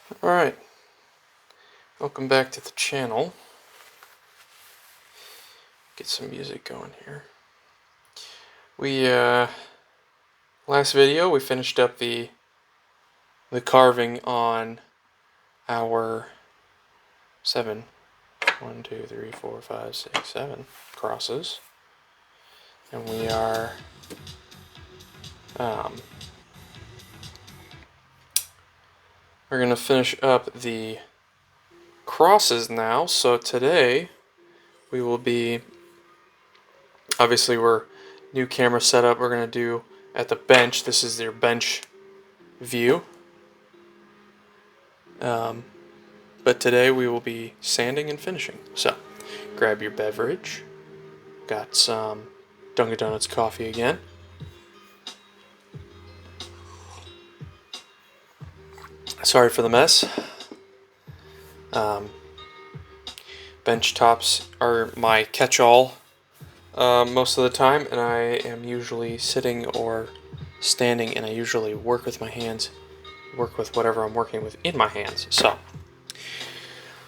Alright, welcome back to the channel. Get some music going here. Last video we finished up the carving on our 7 crosses. And we are we're going to finish up the crosses now. So today we will be, obviously we're new camera setup. We're going to do at the bench. This is their bench view. But today we will be sanding and finishing. So grab your beverage. Got some Dunkin' Donuts coffee again. Sorry for the mess. Bench tops are my catch-all most of the time, and I am usually sitting or standing, and I usually work with my hands, work with whatever I'm working with in my hands.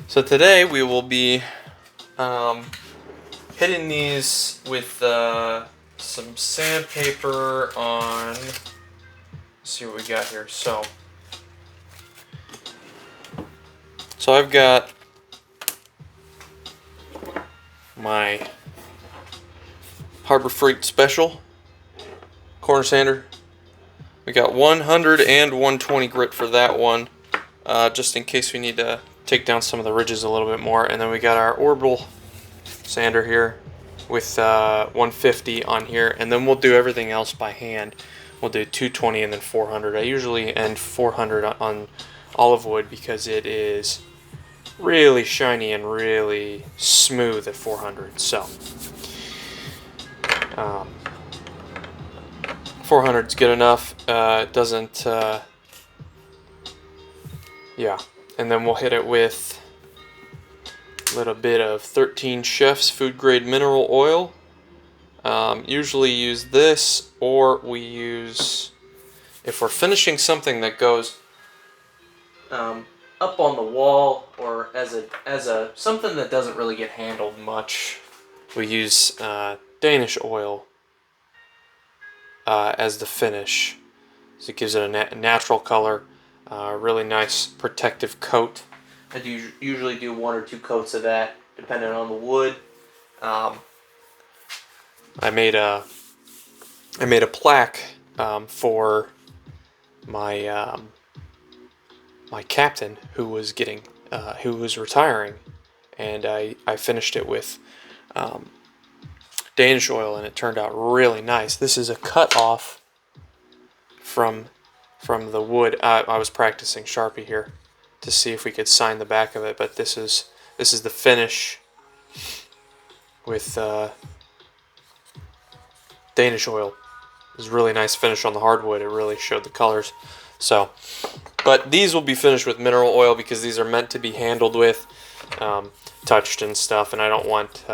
So today we will be hitting these with some sandpaper on. Let's see what we got here. So I've got my Harbor Freight Special corner sander. We got 100 and 120 grit for that one, just in case we need to take down some of the ridges a little bit more. And then we got our Orbital sander here with 150 on here, and then we'll do everything else by hand. We'll do 220 and then 400. I usually end 400 on olive wood because it is really shiny and really smooth at 400. So 400 is good enough. It doesn't yeah. And then we'll hit it with a little bit of 13 Chef's food grade mineral oil. Usually use this, or we use, if we're finishing something that goes up on the wall, or as a something that doesn't really get handled much, we use Danish oil as the finish. So it gives it a natural color, really nice protective coat. I usually do 1 or 2 coats of that, depending on the wood. I made a plaque for my my captain who was retiring, and I finished it with Danish oil, and it turned out really nice. This is a cut off from the wood. I was practicing Sharpie here to see if we could sign the back of it, but this is the finish with Danish oil. It was a really nice finish on the hardwood. It really showed the colors. So, but these will be finished with mineral oil because these are meant to be handled with, touched and stuff, and I don't want.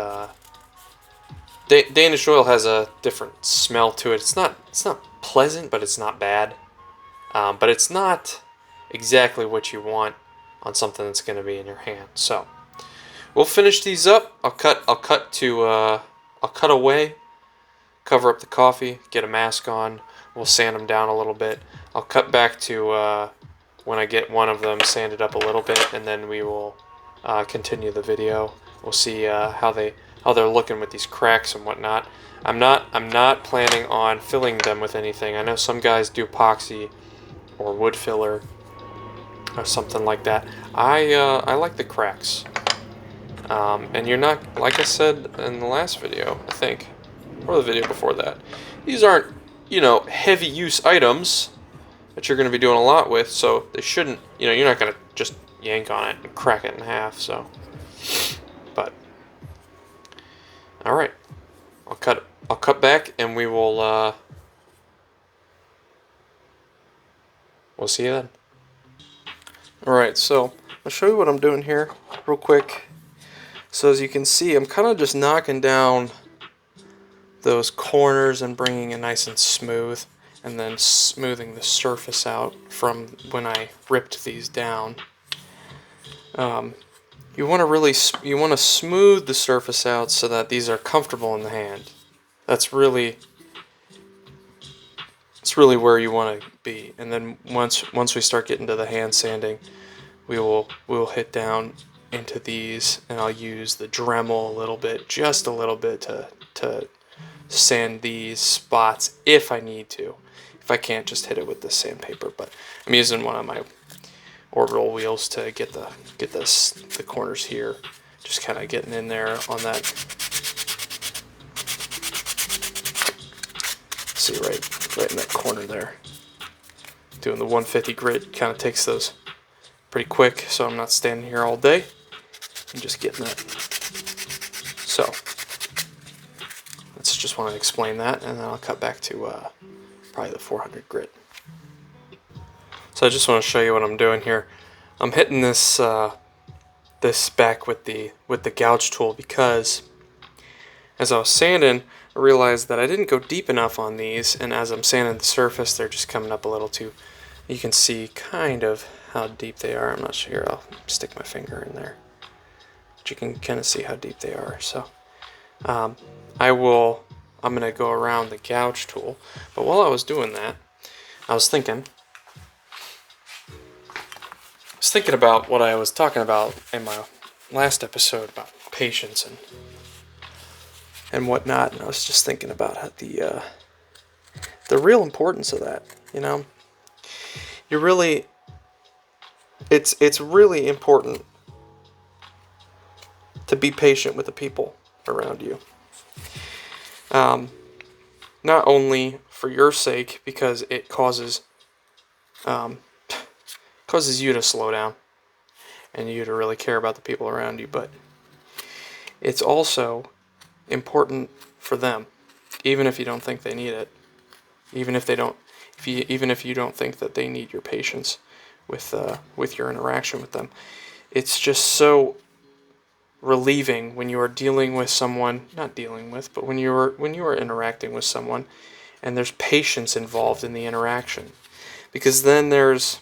Danish oil has a different smell to it. It's not pleasant, but it's not bad. But it's not exactly what you want on something that's going to be in your hand. So we'll finish these up. I'll cut away, cover up the coffee, get a mask on. We'll sand them down a little bit. I'll cut back to when I get one of them sanded up a little bit, and then we will continue the video. We'll see how they're looking with these cracks and whatnot. I'm not planning on filling them with anything. I know some guys do epoxy or wood filler or something like that. I like the cracks. And you're not, like I said in the last video, I think, or the video before that, these aren't, heavy use items that you're going to be doing a lot with, so they shouldn't, you're not going to just yank on it and crack it in half. So, but all right, I'll cut back, and we will we'll see you then. All right, so I'll show you what I'm doing here real quick. So as you can see, I'm kind of just knocking down those corners and bringing it nice and smooth, and then smoothing the surface out from when I ripped these down. You want to smooth the surface out so that these are comfortable in the hand. That's really where you want to be. And then once we start getting to the hand sanding, we will hit down into these, and I'll use the Dremel a little bit, just a little bit, to sand these spots if I need to. If I can't, just hit it with the sandpaper. But I'm using one of my orbital wheels to get the corners here, just kind of getting in there on that. See, right in that corner there. Doing the 150 grit kind of takes those pretty quick, so I'm not standing here all day. I'm just getting that. So let's just want to explain that, and then I'll cut back to probably the 400 grit. So I just want to show you what I'm doing here. I'm hitting this this back with the gouge tool because as I was sanding, I realized that I didn't go deep enough on these, and as I'm sanding the surface, they're just coming up a little too. You can see kind of how deep they are. I'm not sure. I'll stick my finger in there, but you can kind of see how deep they are. So I'm gonna go around the gouge tool. But while I was doing that, I was thinking about what I was talking about in my last episode about patience and whatnot, and I was just thinking about how the real importance of that. You know, it's really important to be patient with the people around you. Not only for your sake, because it causes you to slow down and you to really care about the people around you, but it's also important for them, even if you don't think they need it, even if you don't think that they need your patience with your interaction with them. It's just so relieving when you are dealing with someone, not dealing with, but when you are interacting with someone, and there's patience involved in the interaction, because then there's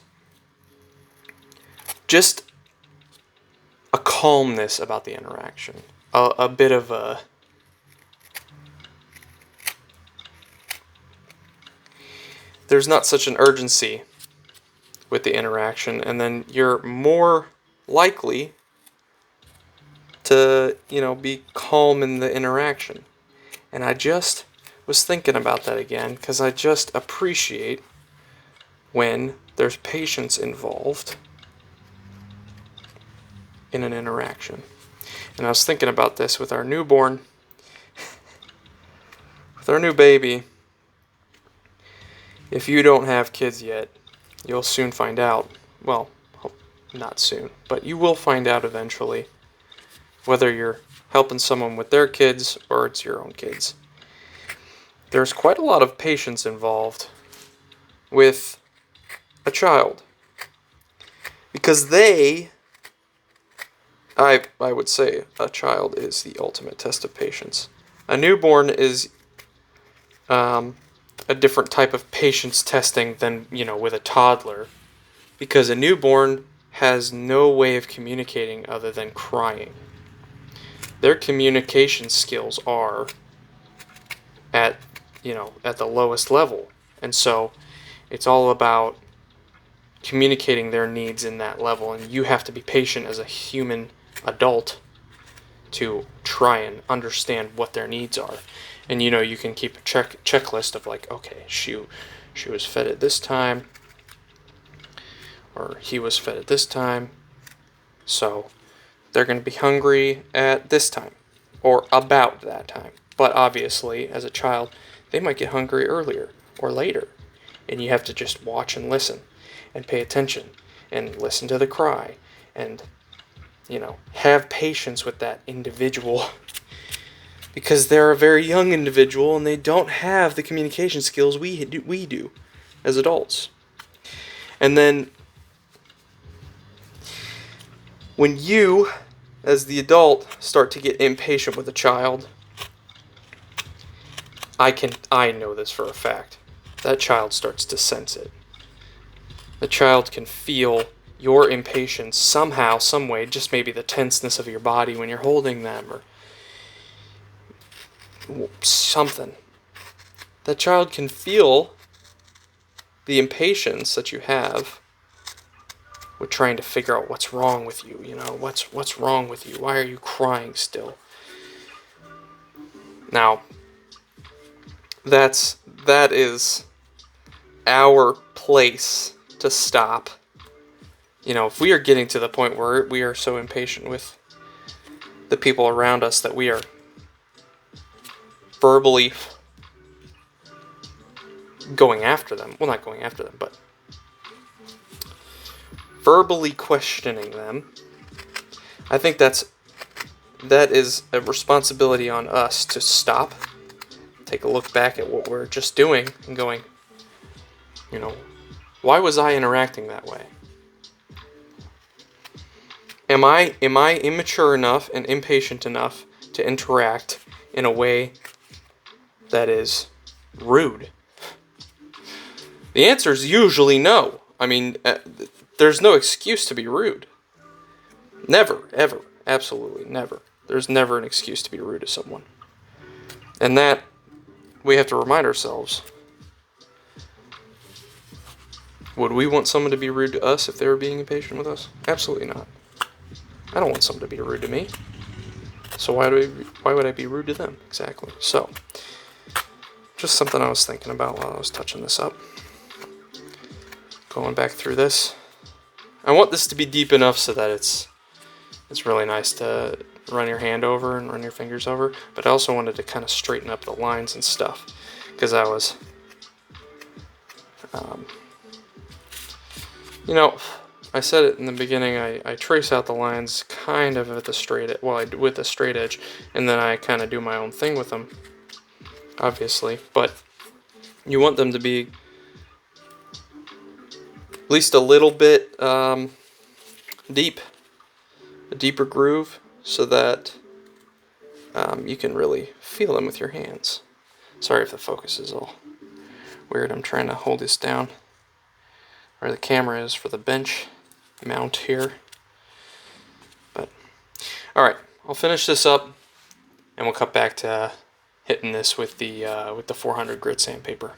just a calmness about the interaction, a bit of a there's not such an urgency with the interaction, and then you're more likely to, be calm in the interaction. And I just was thinking about that again, because I just appreciate when there's patience involved in an interaction. And I was thinking about this with our newborn, with our new baby. If you don't have kids yet, you'll soon find out. Well, not soon, but you will find out eventually, whether you're helping someone with their kids or it's your own kids. There's quite a lot of patience involved with a child, because I would say a child is the ultimate test of patience. A newborn is a different type of patience testing than, with a toddler, because a newborn has no way of communicating other than crying. Their communication skills are at the lowest level, and so it's all about communicating their needs in that level, and you have to be patient as a human adult to try and understand what their needs are. And you can keep a checklist of like, okay, she was fed at this time, or he was fed at this time, so they're going to be hungry at this time or about that time. But obviously, as a child, they might get hungry earlier or later, and you have to just watch and listen and pay attention and listen to the cry and have patience with that individual, because they're a very young individual and they don't have the communication skills we do as adults. And then when you, as the adult, start to get impatient with a child, I know this for a fact, that child starts to sense it. The child can feel your impatience somehow, some way, just maybe the tenseness of your body when you're holding them or something. That child can feel the impatience that you have with trying to figure out what's wrong with you. You know, what's wrong with you? Why are you crying still? Now, that is our place to stop. You know, if we are getting to the point where we are so impatient with the people around us that we are verbally going after them, well, not going after them, but verbally questioning them, I think that is a responsibility on us to stop, take a look back at what we're just doing and going, you know, why was I interacting that way? Am I immature enough and impatient enough to interact in a way that is rude? The answer is usually no. I mean, there's no excuse to be rude. Never, ever, absolutely never. There's never an excuse to be rude to someone. And that, we have to remind ourselves. Would we want someone to be rude to us if they were being impatient with us? Absolutely not. I don't want someone to be rude to me. So why would I be rude to them? Exactly. So, just something I was thinking about while I was touching this up. Going back through this. I want this to be deep enough so that it's really nice to run your hand over and run your fingers over, but I also wanted to kind of straighten up the lines and stuff, because I was, you know, I said it in the beginning, I trace out the lines kind of at the straight, with the straight edge, and then I kind of do my own thing with them, obviously, but you want them to be at least a little bit deep, a deeper groove, so that you can really feel them with your hands. Sorry if the focus is all weird. I'm trying to hold this down where the camera is for the bench mount here. But alright, I'll finish this up and we'll cut back to hitting this with the 400 grit sandpaper.